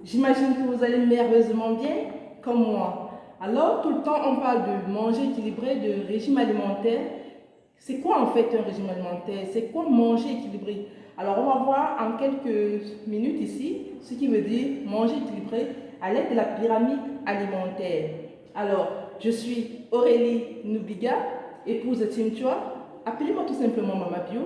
J'imagine que vous allez merveilleusement bien, comme moi. Alors, tout le temps, on parle de manger équilibré, de régime alimentaire. C'est quoi en fait un régime alimentaire? C'est quoi manger équilibré? Alors, on va voir en quelques minutes ici ce qui veut dire manger équilibré à l'aide de la pyramide alimentaire. Alors, je suis Aurélie Noubiga, épouse de Tim Chua. Appelez-moi tout simplement Mama Bio.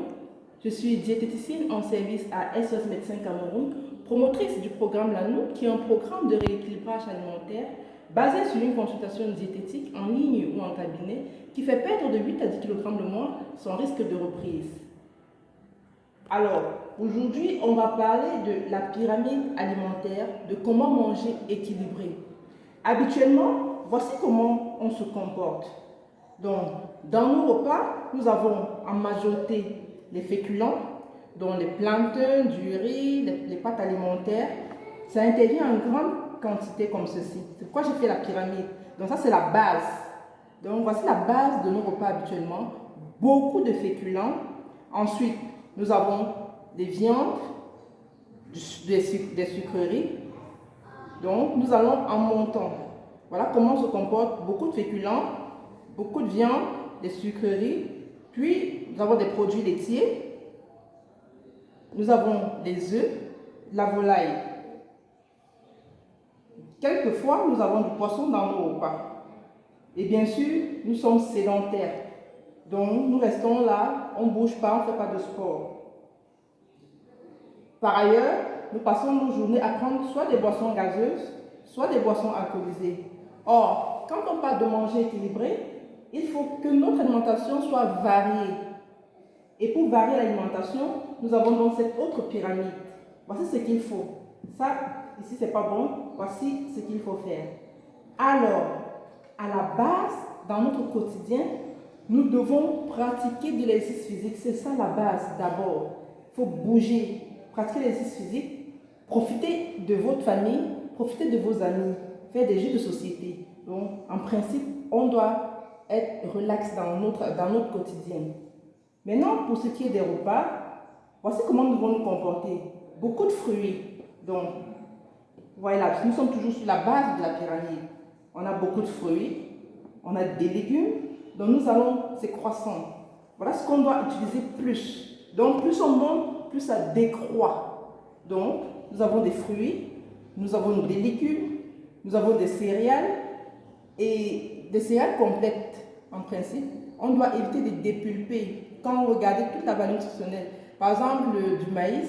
Je suis diététicienne en service à SOS Médecins Cameroun, promotrice du programme LANO, qui est un programme de rééquilibrage alimentaire basé sur une consultation diététique en ligne ou en cabinet qui fait perdre de 8 à 10 kg le mois sans risque de reprise. Alors, aujourd'hui, on va parler de la pyramide alimentaire, de comment manger équilibré. Habituellement, voici comment on se comporte. Donc, dans nos repas, nous avons en majorité les féculents, dont les plantains, du riz, les pâtes alimentaires. Ça intervient en grande quantité comme ceci. C'est pourquoi j'ai fait la pyramide. Donc ça, c'est la base. Donc voici la base de nos repas habituellement. Beaucoup de féculents. Ensuite, nous avons des viandes, des sucreries. Donc, nous allons en montant. Voilà comment on se comporte. Beaucoup de féculents, beaucoup de viande, des sucreries. Puis, nous avons des produits laitiers. Nous avons des œufs, la volaille. Quelquefois, nous avons du poisson dans nos repas. Et bien sûr, nous sommes sédentaires. Donc, nous restons là, on ne bouge pas, on ne fait pas de sport. Par ailleurs, nous passons nos journées à prendre soit des boissons gazeuses, soit des boissons alcoolisées. Or, quand on parle de manger équilibré, il faut que notre alimentation soit variée. Et pour varier l'alimentation, nous avons donc cette autre pyramide. Voici ce qu'il faut. Ça, ici, c'est pas bon. Voici ce qu'il faut faire. Alors, à la base, dans notre quotidien, nous devons pratiquer de l'exercice physique. C'est ça la base d'abord. Il faut bouger, pratiquer l'exercice physique, profiter de votre famille, profiter de vos amis, faire des jeux de société. Donc, en principe, on doit être relax dans notre quotidien. Maintenant, pour ce qui est des repas, voici comment nous devons nous comporter. Beaucoup de fruits. Donc, voilà, nous sommes toujours sur la base de la pyramide. On a beaucoup de fruits, on a des légumes, donc nous allons, c'est croissant. Voilà ce qu'on doit utiliser plus. Donc, plus on monte, plus ça décroît. Donc, nous avons des fruits, nous avons des légumes, nous avons des céréales et des céréales complètes en principe. On doit éviter de dépulper. Quand on regarde toute la valeur nutritionnelle, par exemple du maïs,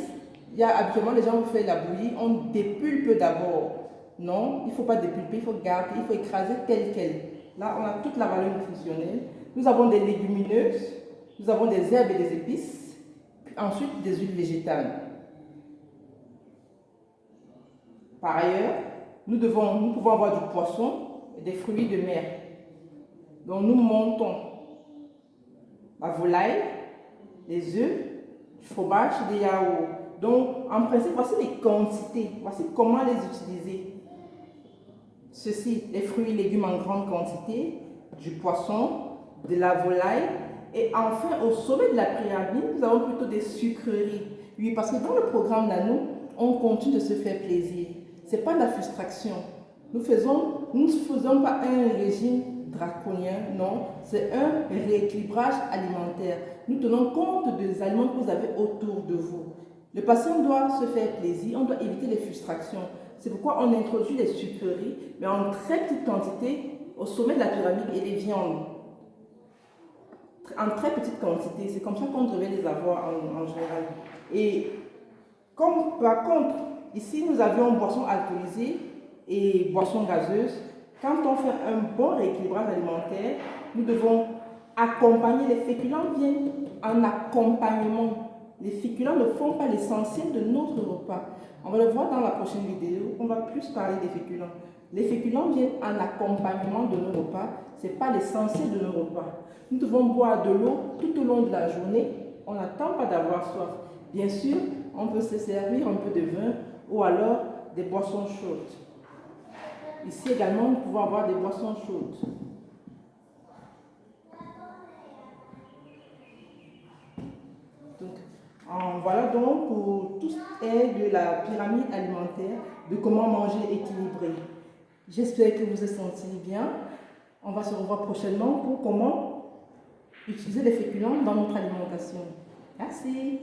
habituellement les gens vont faire la bouillie, on dépulpe d'abord. Non, il ne faut pas dépulper, il faut garder, il faut écraser tel quel. Là, on a toute la valeur nutritionnelle. Nous avons des légumineuses, nous avons des herbes et des épices, puis ensuite des huiles végétales. Par ailleurs, nous pouvons avoir du poisson et des fruits de mer. Donc nous montons la volaille, les œufs, du fromage, des yaourts. Donc en principe, voici les quantités, voici comment les utiliser. Ceci, les fruits et légumes en grande quantité, du poisson, de la volaille. Et enfin, au sommet de la pyramide, nous avons plutôt des sucreries. Oui, parce que dans le programme Nano, on continue de se faire plaisir. Ce n'est pas de la frustration. Nous ne faisons pas un régime draconien, non, c'est un rééquilibrage alimentaire. Nous tenons compte des aliments que vous avez autour de vous. Le patient doit se faire plaisir, on doit éviter les frustrations. C'est pourquoi on introduit les sucreries, mais en très petite quantité, au sommet de la pyramide, et les viandes. En très petite quantité, c'est comme ça qu'on devrait les avoir en général. Et comme par contre, ici nous avions boissons alcoolisées et boissons gazeuses. Quand on fait un bon rééquilibrage alimentaire, nous devons accompagner. Les féculents viennent en accompagnement. Les féculents ne font pas l'essentiel de notre repas. On va le voir dans la prochaine vidéo, on va plus parler des féculents. Les féculents viennent en accompagnement de nos repas, ce n'est pas l'essentiel de nos repas. Nous devons boire de l'eau tout au long de la journée, on n'attend pas d'avoir soif. Bien sûr, on peut se servir un peu de vin ou alors des boissons chaudes. Ici également, nous pouvons avoir des boissons chaudes. Donc, Voilà donc pour tout ce qui est de la pyramide alimentaire, de comment manger équilibré. J'espère que vous êtes sentis bien. On va se revoir prochainement pour comment utiliser les féculents dans notre alimentation. Merci.